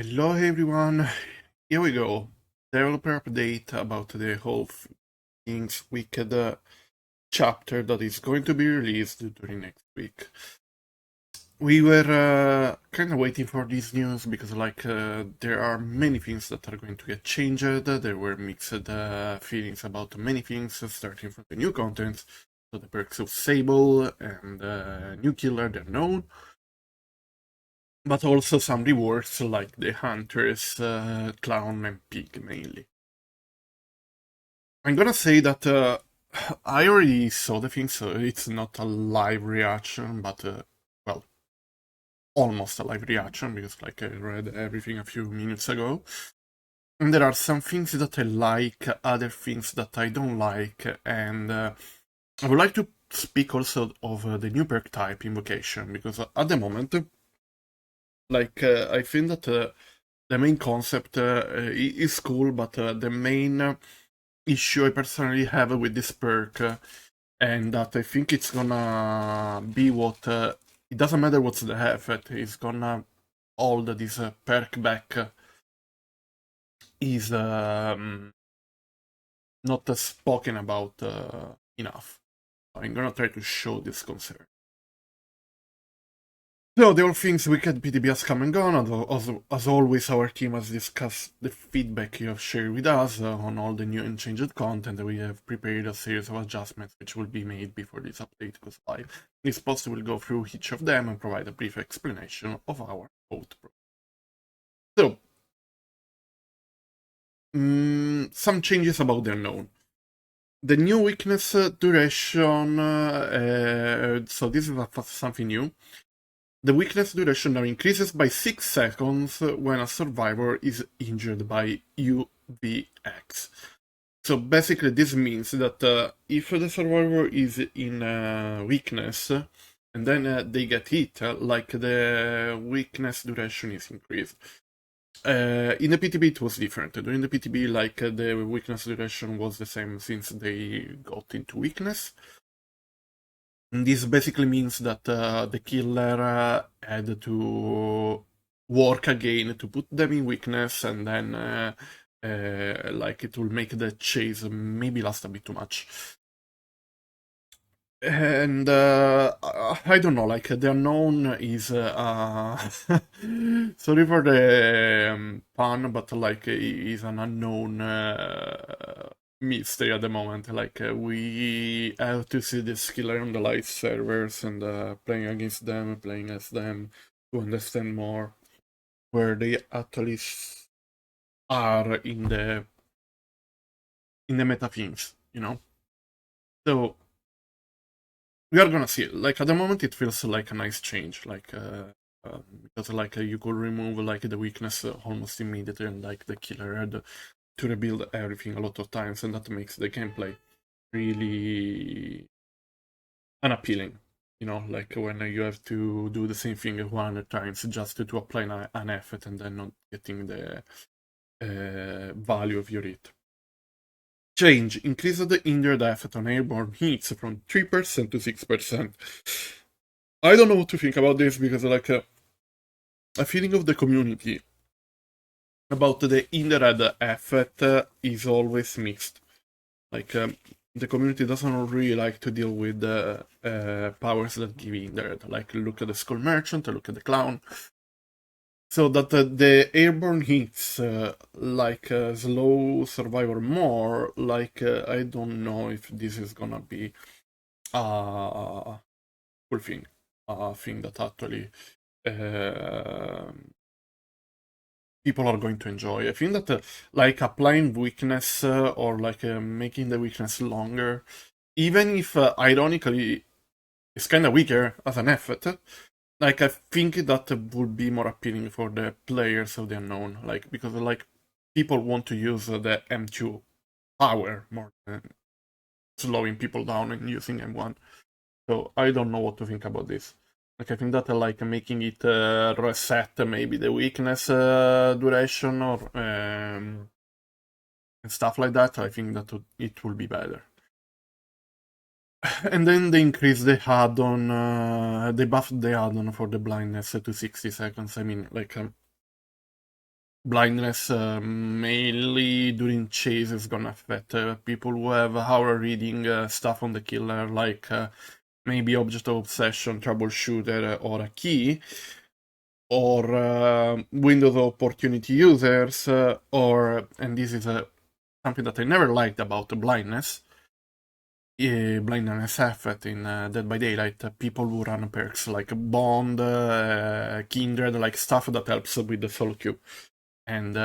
Hello everyone, here we go. Developer update about the whole Things Wicked chapter that is going to be released during next week. We were kind of waiting for this news because there are many things that are going to get changed. There were mixed feelings about many things, starting from the new content, so the perks of Sable and new killer, they're known. But also some rewards like the Hunters, Clown and Pig mainly. I'm gonna say that I already saw the thing, so it's not a live reaction, but well, almost a live reaction because I read everything a few minutes ago. And there are some things that I like, other things that I don't like, and I would like to speak also of the new perk type Invocation because at the moment, I think that the main concept is cool, but the main issue I personally have with this perk, and that I think it's gonna be what it doesn't matter what's the effect, it's gonna hold this perk back is not spoken about enough. I'm gonna try to show this concern. So the all things Wicked PTB has come and gone. As always, our team has discussed the feedback you have shared with us on all the new and changed content. We have prepared a series of adjustments which will be made before this update goes live. This post will go through each of them and provide a brief explanation of our thought process. So, some changes about the unknown. The new weakness duration, so this is something new. The weakness duration now increases by 6 seconds when a survivor is injured by UVX. So basically this means that if the survivor is in weakness and then they get hit, the weakness duration is increased. In the PTB it was different. During the PTB the weakness duration was the same since they got into weakness. This basically means that the killer had to work again to put them in weakness, and then it will make the chase maybe last a bit too much. And I don't know, the unknown is sorry for the pun, but is an unknown mystery at the moment. We have to see this killer on the live servers and playing against them, playing as them to understand more where they actually are in the meta themes, you know. So we are gonna see it. At the moment, it feels like a nice change, because you could remove the weakness almost immediately, and the killer had to rebuild everything a lot of times, and that makes the gameplay really unappealing. You know, when you have to do the same thing 100 times just to apply an effort and then not getting the value of your hit. Change increases the injured effect on airborne hits from 3% to 6%. I don't know what to think about this because a feeling of the community about the injured effect is always mixed. The community doesn't really like to deal with powers that give injured. Look at the Skull Merchant, look at the Clown. So that the airborne hits slow Survivor more, I don't know if this is gonna be a cool thing, a thing that actually people are going to enjoy. I think that applying weakness or making the weakness longer, even if ironically it's kind of weaker as an effort, I think that would be more appealing for the players of the unknown, because people want to use the M2 power more than slowing people down and using M1. So I don't know what to think about this. I think that making it reset maybe the weakness duration or and stuff like that. I think that it will be better. And then they increase the add-on, they buffed the add-on for the blindness to 60 seconds. I mean, blindness mainly during chase is gonna affect people who have hour reading stuff on the killer, like maybe object of obsession, troubleshooter, or a key, or Windows opportunity users, or, and this is something that I never liked about blindness, blindness effect in Dead by Daylight, people who run perks like Bond, Kindred, like stuff that helps with the solo queue. And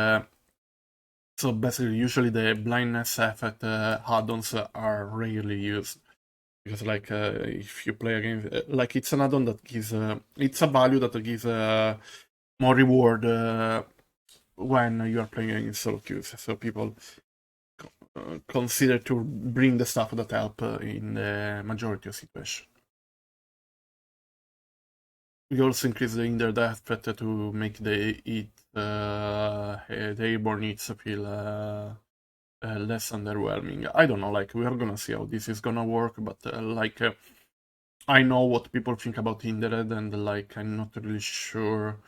so basically, usually the blindness effect add-ons are rarely used. Because like if you play a game, like it's an add-on that gives, it's a value that gives more reward when you are playing in solo queues. So people consider to bring the stuff that help in the majority of situations. We also increase the Hinder death threat to make the airborne hits feel less underwhelming. I don't know, like we are gonna see how this is gonna work, but I know what people think about Hindered, and like I'm not really sure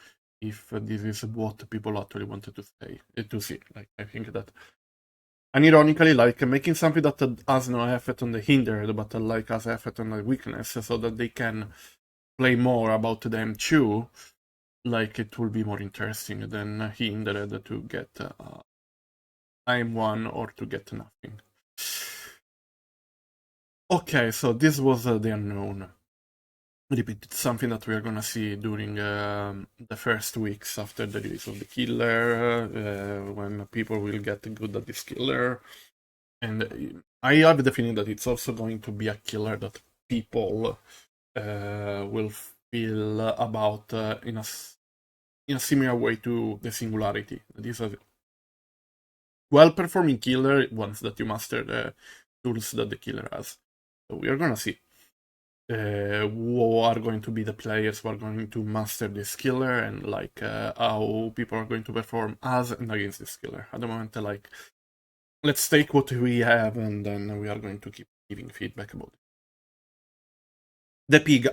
if this is what people actually wanted to say to see. Like I think that, and ironically, like making something that has no effect on the Hindered, but like has effect on the weakness, so that they can play more about them too. Like it will be more interesting than Hindered to get I'm one or to get nothing. Okay, so this was the unknown. Repeat, it's something that we are gonna see during the first weeks after the release of the killer, when people will get good at this killer. And I have the feeling that it's also going to be a killer that people will feel about in a similar way to the Singularity. This is a well-performing killer once that you master the tools that the killer has. So we are gonna see who are going to be the players who are going to master this killer, and like how people are going to perform as and against this killer. At the moment, like let's take what we have, and then we are going to keep giving feedback about it. The pig,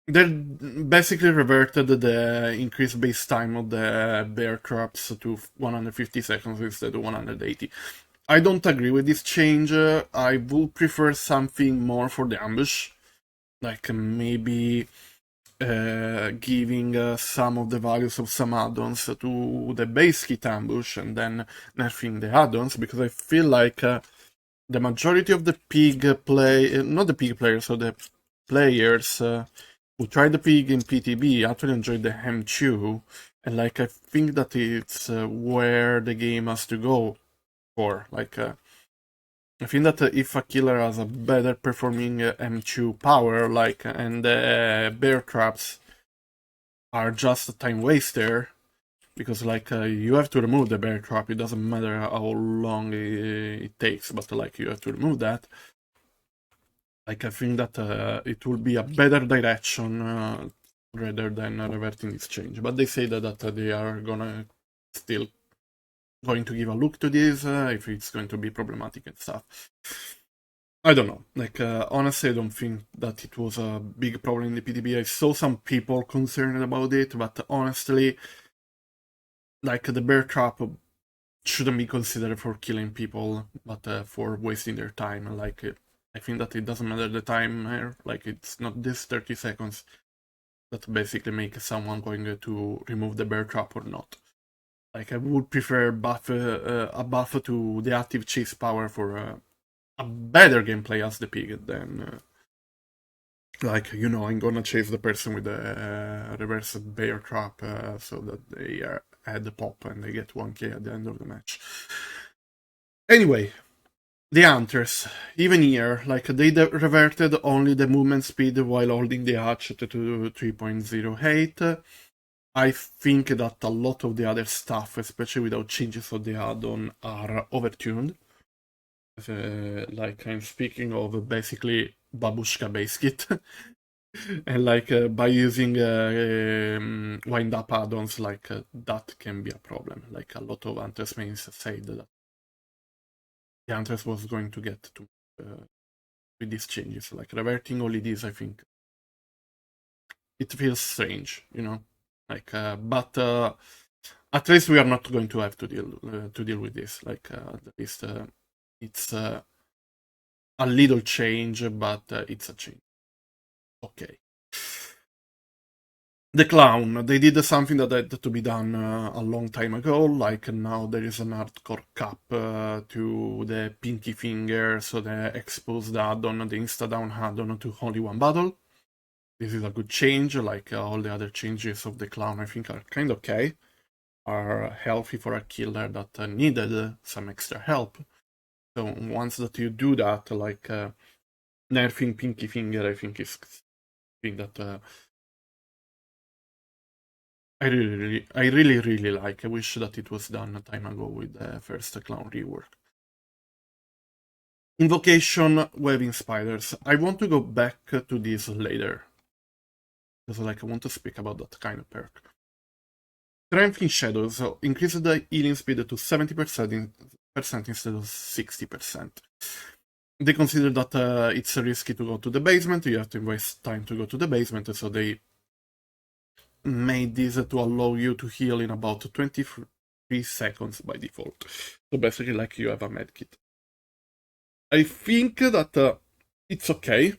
they basically reverted the increased base time of the bear traps to 150 seconds instead of 180. I don't agree with this change. I would prefer something more for the ambush, like maybe giving some of the values of some add-ons to the base kit ambush and then nerfing the add-ons, because I feel like the majority of the pig play, not the pig players, so the players who tried the pig in PTB actually enjoyed the hem2, and like I think that it's where the game has to go for. Like I think that if a killer has a better performing M2 power, like, and bear traps are just a time waster, because like you have to remove the bear trap, it doesn't matter how long it takes, but like you have to remove that. Like I think that it will be a better direction rather than reverting this change. But they say that they are gonna still going to give a look to this if it's going to be problematic and stuff. I don't know. Like honestly, I don't think that it was a big problem in the PTB. I saw some people concerned about it, but honestly, like the bear trap shouldn't be considered for killing people, but for wasting their time. Like I think that it doesn't matter the time here. Like it's not this 30 seconds that basically make someone going to remove the bear trap or not. Like I would prefer buff a buff to the active chase power for a better gameplay as the pig than like, you know, I'm gonna chase the person with the reverse bear trap so that they are at the pop and they get 1k at the end of the match. Anyway, the hunters, even here, like they reverted only the movement speed while holding the hatchet to 3.08. I think that a lot of the other stuff, especially without changes of the add-on, are overtuned. Like I'm speaking of basically babushka base kit. And like by using wind up add-ons, like that can be a problem. Like a lot of hunters mains said that the hunters was going to get to with these changes. Like reverting all it is, I think it feels strange, you know. Like but at least we are not going to have to deal with this. Like at least it's a little change, but it's a change. Okay. The clown, they did something that had to be done a long time ago, like now there is an hardcore cap to the pinky finger, so they exposed the add-on, the insta-down add-on to only one battle. This is a good change, like all the other changes of the clown I think are kind of okay, are healthy for a killer that needed some extra help. So once that you do that, like nerfing pinky finger, I think is thing that I really like. I wish that it was done a time ago with the first clown rework. Invocation Waving Spiders. I want to go back to this later. Because like I want to speak about that kind of perk. Strength in Shadows increases the healing speed to 70% instead of 60%. They consider that it's risky to go to the basement, you have to waste time to go to the basement, so they made this to allow you to heal in about 23 seconds by default. So basically like you have a medkit. I think that it's okay,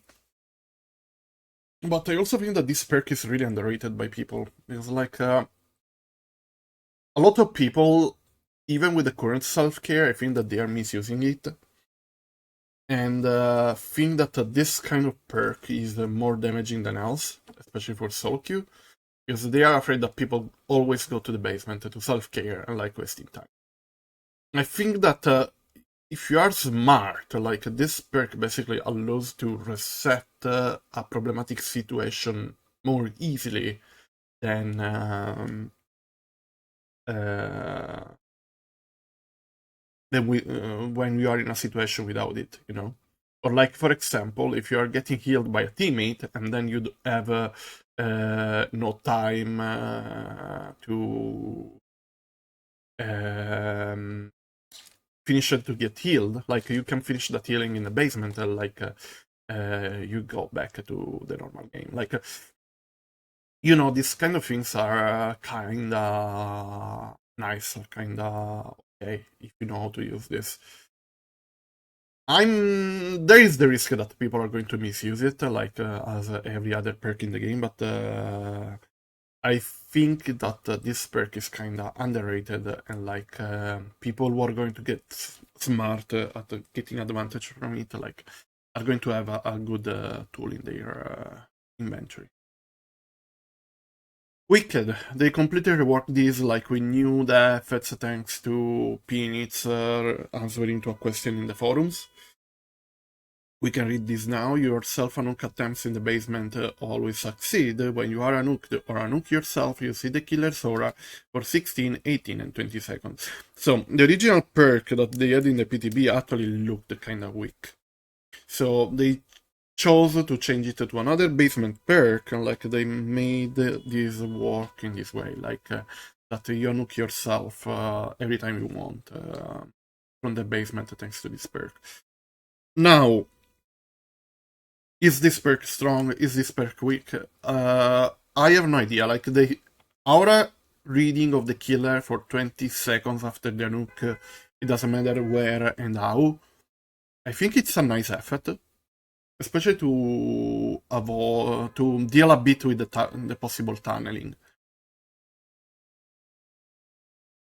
but I also think that this perk is really underrated by people. It's like a lot of people, even with the current self-care, I think that they are misusing it. And think that this kind of perk is more damaging than else, especially for solo queue, because they are afraid that people always go to the basement to self-care and like wasting time. I think that if you are smart, like this perk basically allows to reset a problematic situation more easily than when you are in a situation without it, you know? Or like, for example, if you are getting healed by a teammate and then you have no time to finish it to get healed, like you can finish that healing in the basement, you go back to the normal game. Like, you know, these kind of things are kinda nice, kinda okay, if you know how to use this. There is the risk that people are going to misuse it, like as every other perk in the game, but I think that this perk is kinda underrated, and like people who are going to get smart at getting advantage from it, like are going to have a good tool in their inventory. Wicked. They completely reworked this, like we knew the effects thanks to Peanuts answering to a question in the forums. We can read this now. Your self-nuke attempts in the basement always succeed. When you are nuked or nuke yourself, you see the killer's aura for 16, 18, and 20 seconds. So, the original perk that they had in the PTB actually looked kinda weak. So, they chose to change it to another basement perk, and like they made this work in this way, like that you nuke yourself every time you want from the basement thanks to this perk. Now, is this perk strong? Is this perk weak? I have no idea. Like the aura reading of the killer for 20 seconds after the nuke, it doesn't matter where and how. I think it's a nice effect, especially to deal a bit with the possible tunneling.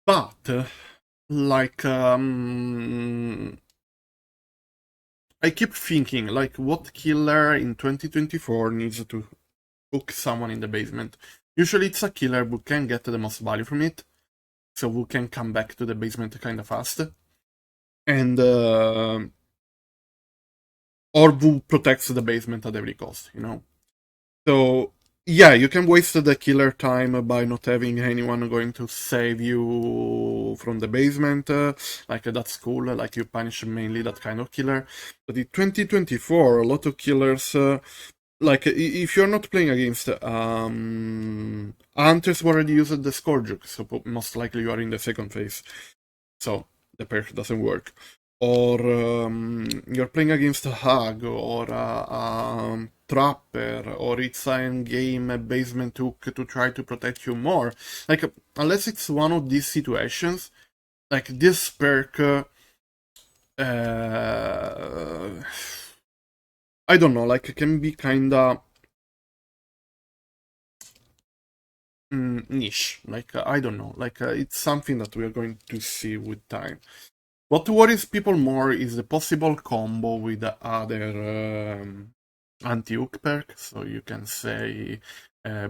But like I keep thinking, like, what killer in 2024 needs to hook someone in the basement? Usually it's a killer who can get the most value from it, so who can come back to the basement kind of fast, and or who protects the basement at every cost, you know? So, yeah, you can waste the killer time by not having anyone going to save you from the basement. Like, that's cool. Like, you punish mainly that kind of killer. But in 2024, a lot of killers, like, if you're not playing against hunters who already used the Scourge, so most likely you are in the second phase. So, the perk doesn't work. or you're playing against a hag or a trapper, or it's an game basement hook to try to protect you more. Like, unless it's one of these situations, like this perk, I don't know, like it can be kinda niche. Like I don't know, like it's something that we are going to see with time. What worries people more is the possible combo with the other anti-hook perk. So you can say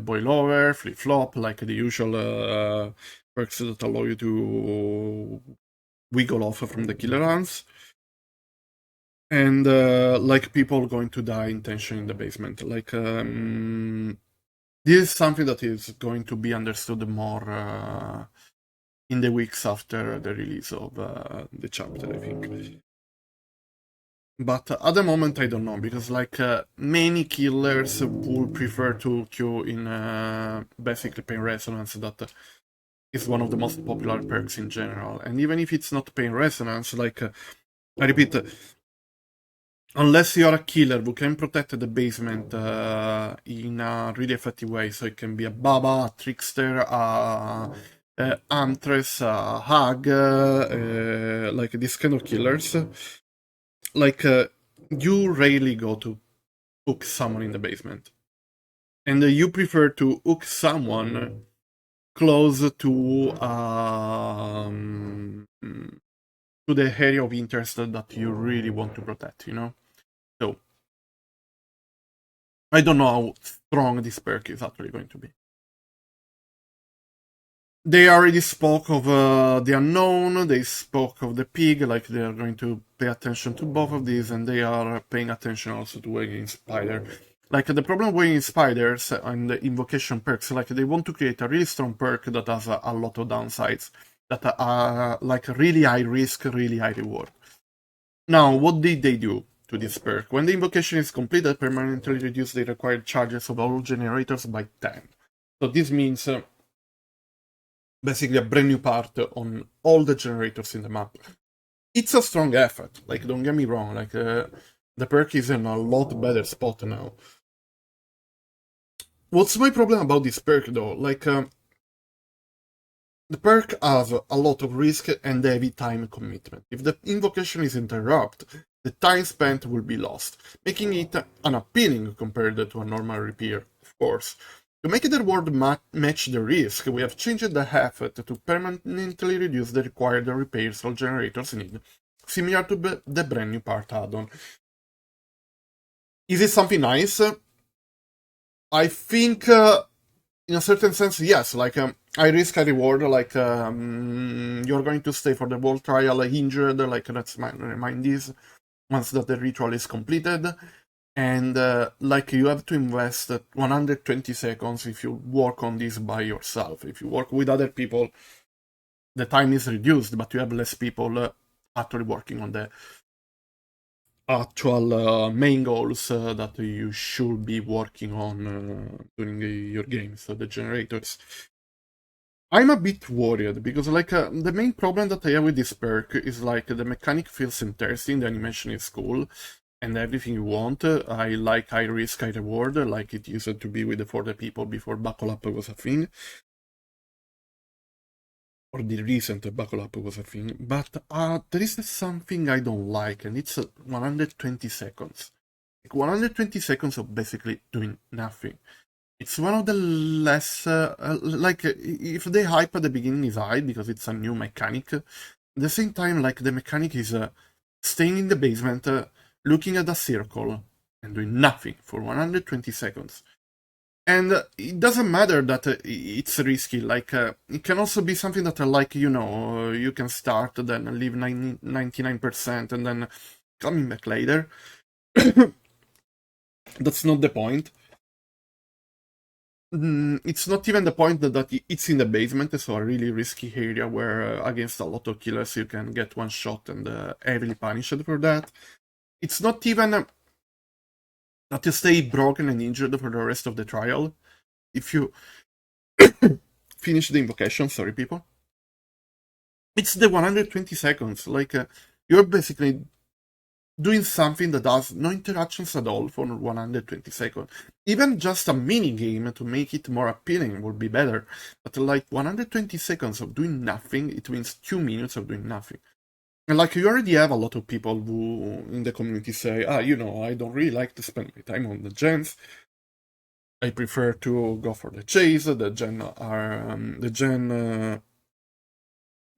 boil over, flip flop, like the usual perks that allow you to wiggle off from the killer runs. And like people going to die intentionally in the basement. Like this is something that is going to be understood more in the weeks after the release of the chapter, I think. But at the moment, I don't know, because like many killers would prefer to queue in basically Pain Resonance, that is one of the most popular perks in general. And even if it's not Pain Resonance, like I repeat, unless you're a killer who can protect the basement in a really effective way, so it can be a Baba, a Trickster, a Huntress, a Hag, like these kind of killers, like you rarely go to hook someone in the basement. And you prefer to hook someone close to the area of interest that you really want to protect, you know? So I don't know how strong this perk is actually going to be. They already spoke of the unknown, they spoke of the pig, like they are going to pay attention to both of these, and they are paying attention also to Waiting Spider. Like the problem with Waiting Spiders and the Invocation Perks, like they want to create a really strong perk that has a lot of downsides, that are like really high risk, really high reward. Now, what did they do to this perk? When the invocation is completed, permanently reduce the required charges of all generators by 10. So this means basically a brand new part on all the generators in the map. It's a strong effort, like don't get me wrong, like the perk is in a lot better spot now. What's my problem about this perk though? Like the perk has a lot of risk and heavy time commitment. If the invocation is interrupted, the time spent will be lost, making it unappealing compared to a normal repair, of course. To make the reward match the risk, we have changed the effort to permanently reduce the required repairs all generators need, similar to the brand new part add-on. Is it something nice? I think, in a certain sense, yes. Like, I risk a reward, like, you're going to stay for the whole trial injured, like, let's remind this, once that the ritual is completed. And like you have to invest 120 seconds if you work on this by yourself. If you work with other people, the time is reduced, but you have less people actually working on the actual main goals that you should be working on during your game, so the generators. I'm a bit worried because like the main problem that I have with this perk is like the mechanic feels interesting, the animation is cool, and everything you want. I like high risk, high reward, like it used to be with the 40 people before Buckle Up was a thing. Or the recent Buckle Up was a thing. But there is something I don't like, and it's 120 seconds. Like 120 seconds of basically doing nothing. It's one of the less, like, if the hype at the beginning is high because it's a new mechanic, at the same time, like, the mechanic is staying in the basement, looking at a circle, and doing nothing for 120 seconds. And it doesn't matter that it's risky, like, it can also be something that, like, you know, you can start, then leave 99%, and then coming back later. That's not the point. It's not even the point that it's in the basement, so a really risky area where against a lot of killers you can get one shot and heavily punished for that. It's not even that you stay broken and injured for the rest of the trial. If you finish the invocation, sorry people. It's the 120 seconds, like you're basically doing something that has no interactions at all for 120 seconds. Even just a mini game to make it more appealing would be better. But like 120 seconds of doing nothing, it means 2 minutes of doing nothing. And like you already have a lot of people who in the community say, I don't really like to spend my time on the gens. I prefer to go for the chase. The gen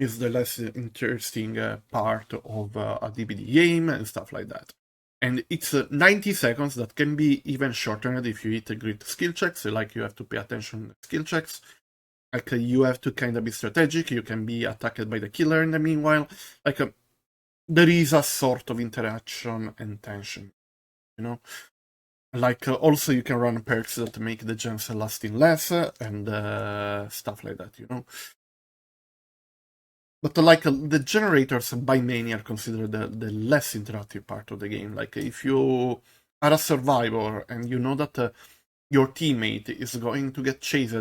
is the less interesting part of a DBD game and stuff like that. And it's 90 seconds that can be even shortened if you hit great skill checks. Like you have to pay attention to skill checks. Like you have to kind of be strategic. You can be attacked by the killer in the meanwhile. Like there is a sort of interaction and tension, you know. Like also you can run perks that make the gems lasting less and stuff like that, you know. But like the generators by many are considered the less interactive part of the game. Like if you are a survivor and you know that your teammate is going to get chased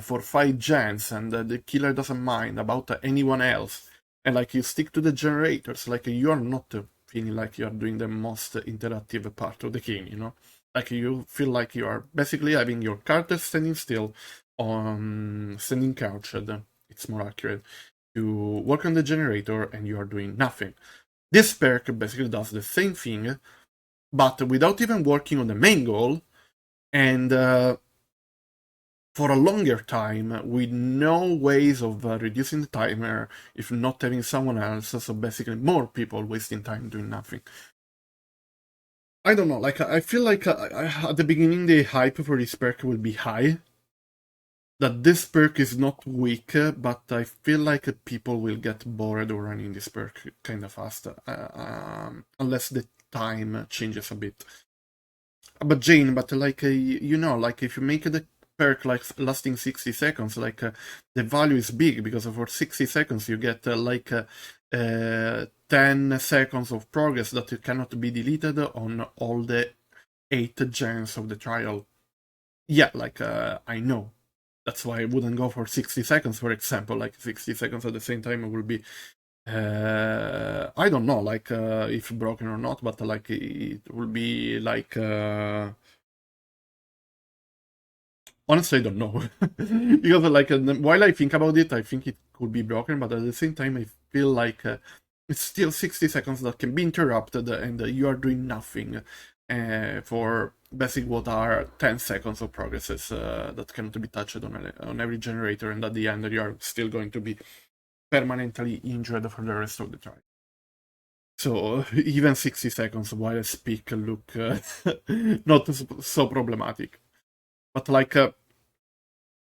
for 5 gens and the killer doesn't mind about anyone else, and like you stick to the generators, like you are not feeling like you are doing the most interactive part of the game, you know? Like you feel like you are basically having your character standing still on standing couched, it's more accurate. You work on the generator and you are doing nothing. This perk basically does the same thing, but without even working on the main goal, and for a longer time with no ways of reducing the timer if not having someone else, so basically more people wasting time doing nothing. I don't know, like I feel like at the beginning the hype for this perk will be high, that this perk is not weak, but I feel like people will get bored of running this perk kind of fast, unless the time changes a bit. But Jane, but like, you know, like if you make the perk like lasting 60 seconds, like the value is big, because for 60 seconds you get 10 seconds of progress that cannot be deleted on all the 8 gens of the trial. Yeah, like, I know. That's why I wouldn't go for 60 seconds, for example. Like 60 seconds at the same time will be, I don't know, like if broken or not, but like it will be like, honestly, I don't know. Because like while I think about it, I think it could be broken, but at the same time, I feel like it's still 60 seconds that can be interrupted and you are doing nothing for basic what are 10 seconds of progresses that cannot be touched on every generator, and at the end you are still going to be permanently injured for the rest of the trial. So even 60 seconds while I speak look not so problematic. But like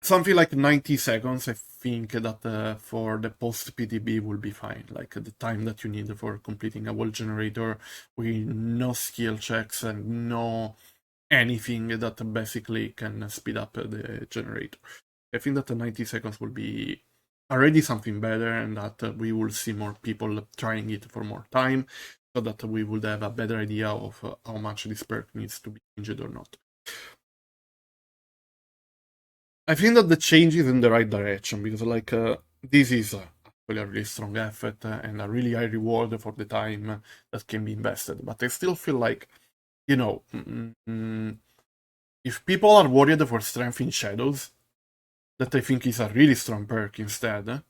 something like 90 seconds, I think that for the post PTB will be fine. Like the time that you need for completing a wall generator with no skill checks and no anything that basically can speed up the generator. I think that the 90 seconds will be already something better, and that we will see more people trying it for more time, so that we would have a better idea of how much this perk needs to be changed or not. I think that the change is in the right direction, because like this is actually a really strong effort and a really high reward for the time that can be invested. But I still feel like, you know, if people are worried for strength in shadows, that I think is a really strong perk instead.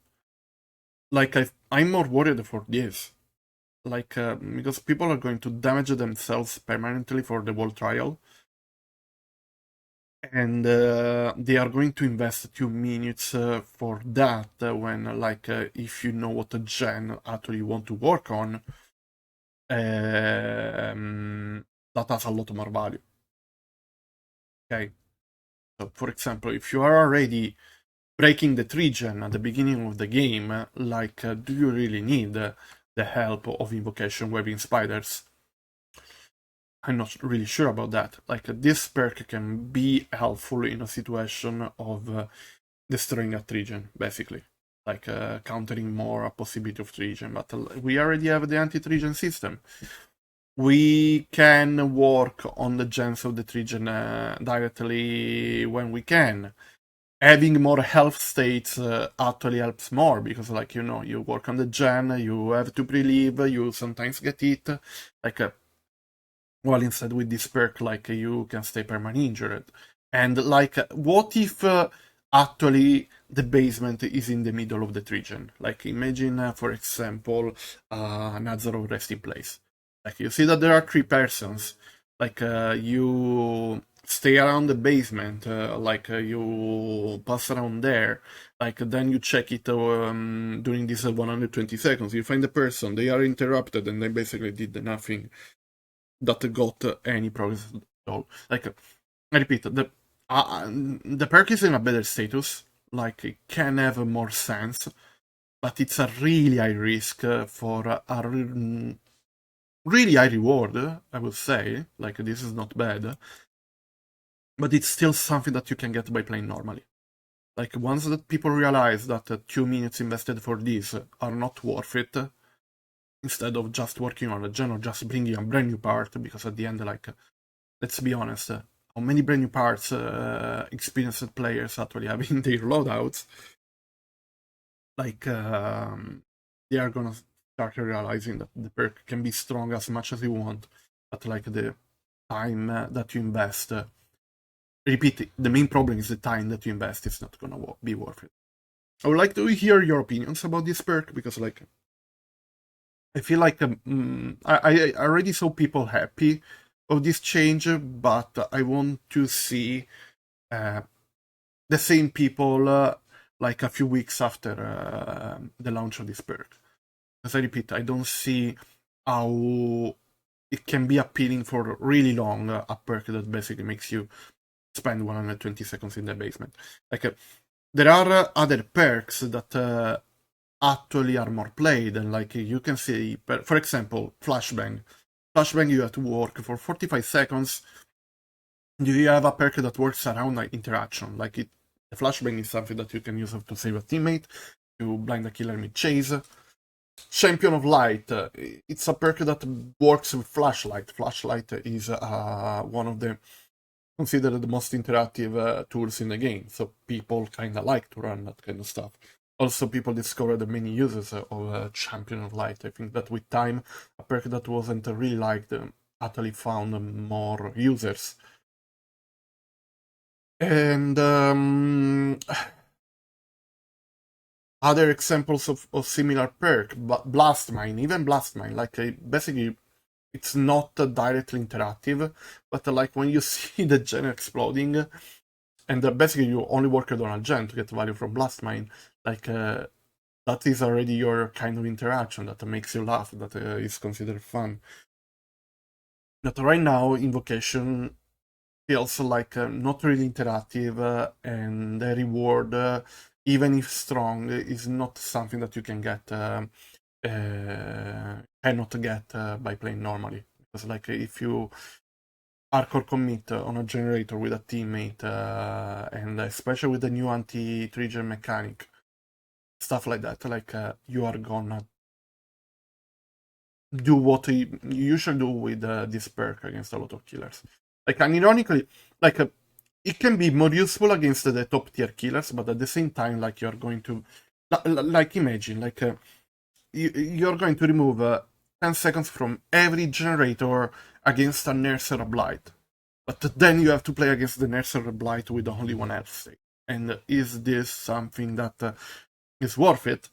Like I'm more worried for this, like because people are going to damage themselves permanently for the wall trial, and they are going to invest 2 minutes for that when like if you know what a gen actually you want to work on, that has a lot more value. Okay, so for example, if you are already breaking the 3 gen at the beginning of the game, like do you really need the help of invocation webbing spiders? I'm not really sure about that. Like this perk can be helpful in a situation of destroying a Trigen, basically. Like countering more a possibility of Trigen, but we already have the anti-Trigen system. We can work on the gens of the Trigen directly when we can. having more health states actually helps more, because like, you know, you work on the gen, you have to pre-leave, you sometimes get hit, like well, instead with this perk, like you can stay permanently injured. And like, what if actually the basement is in the middle of the region? Like, imagine, for example, another of resting place. Like, you see that there are 3 persons. Like, you stay around the basement, like you pass around there, like then you check it during these 120 seconds. You find the person, they are interrupted, and they basically did nothing that got any progress at all. Like, I repeat, the perk is in a better status, like it can have more sense, but it's a really high risk for a really high reward, I would say. Like, this is not bad, but it's still something that you can get by playing normally. Like, once that people realize that 2 minutes invested for this are not worth it, instead of just working on a gen or just bringing a brand new part, because at the end, like, let's be honest, how many brand new parts experienced players actually have in their loadouts, like, they are gonna start realizing that the perk can be strong as much as you want, but like the time that you invest, repeat, the main problem is the time that you invest is not gonna be worth it. I would like to hear your opinions about this perk, because like, I feel like I already saw people happy of this change, but I want to see uh, the same people like a few weeks after the launch of this perk. As I repeat, I don't see how it can be appealing for really long, a perk that basically makes you spend 120 seconds in the basement. Like, there are other perks that actually are more played, and like you can see, for example, flashbang. Flashbang, you have to work for 45 seconds. You have a perk that works around like interaction. Like, the flashbang is something that you can use to save a teammate, to blind a killer mid-chase. Champion of Light, it's a perk that works with Flashlight. Flashlight is one of the considered the most interactive tools in the game, so people kind of like to run that kind of stuff. Also, people discovered many uses of Champion of Light. I think that with time, a perk that wasn't really liked actually found more users. And other examples of similar perk, but Blastmine, even Blastmine, like basically it's not directly interactive, but like when you see the gen exploding, and basically you only worked on a gen to get value from Blastmine, like that is already your kind of interaction that makes you laugh, that is considered fun. But right now, Invocation feels like not really interactive, and the reward, even if strong, is not something that you can get, cannot get by playing normally. Because like, if you hardcore commit on a generator with a teammate, and especially with the new anti-trigger mechanic, stuff like that, like you are gonna do what you usually do with this perk against a lot of killers. Like, and ironically, like it can be more useful against the top tier killers, but at the same time, like, you're going to, like, imagine, like you're going to remove 10 seconds from every generator against a Nurse or a Blight. But then you have to play against the Nurse or a Blight with only one health state. And is this something that is worth it?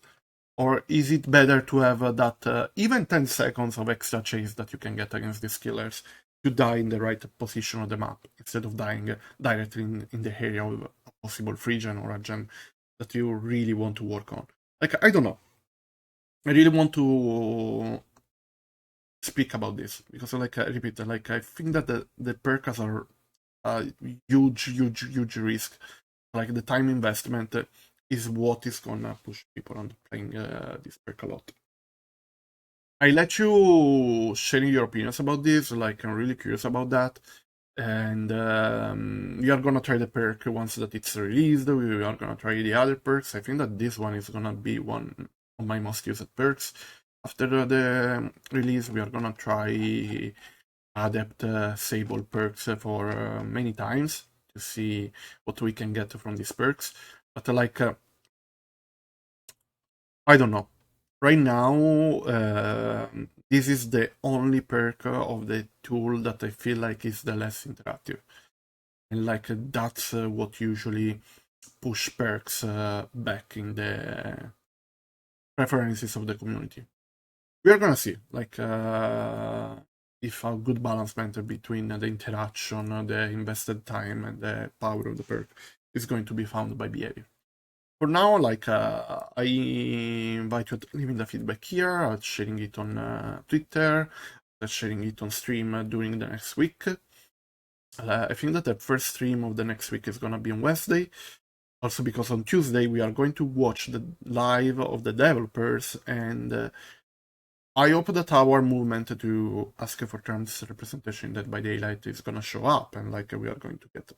Or is it better to have that even 10 seconds of extra chase that you can get against these killers to die in the right position of the map, instead of dying directly in the area of a possible free gen or a gen that you really want to work on? Like, I don't know. I really want to speak about this, because like I repeat, like I think that the perks are a huge risk. Like, the time investment is what is gonna push people on playing this perk a lot. I let you sharing your opinions about this. Like, I'm really curious about that, and we are gonna try the perk once that it's released. We are gonna try the other perks. I think that this one is gonna be one of my most used perks. After the release, we are gonna try Adept Sable perks for many times to see what we can get from these perks. But like, I don't know. Right now, this is the only perk of the tool that I feel like is the less interactive. And like that's what usually push perks back in the preferences of the community. We are gonna see, like, if a good balance matter between the interaction, the invested time, and the power of the perk is going to be found by behavior. For now, like, I invite you to leave the feedback here, sharing it on Twitter, sharing it on stream during the next week. I think that the first stream of the next week is gonna be on Wednesday. Also because on Tuesday we are going to watch the live of the developers, and I hope that our movement to ask for terms representation Dead by Daylight is gonna show up, and like we are going to get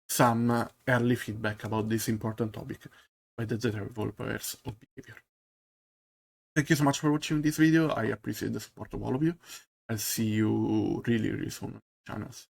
some early feedback about this important topic by the developers of behavior. Thank you so much for watching this video. I appreciate the support of all of you. I'll see you really soon on the channels.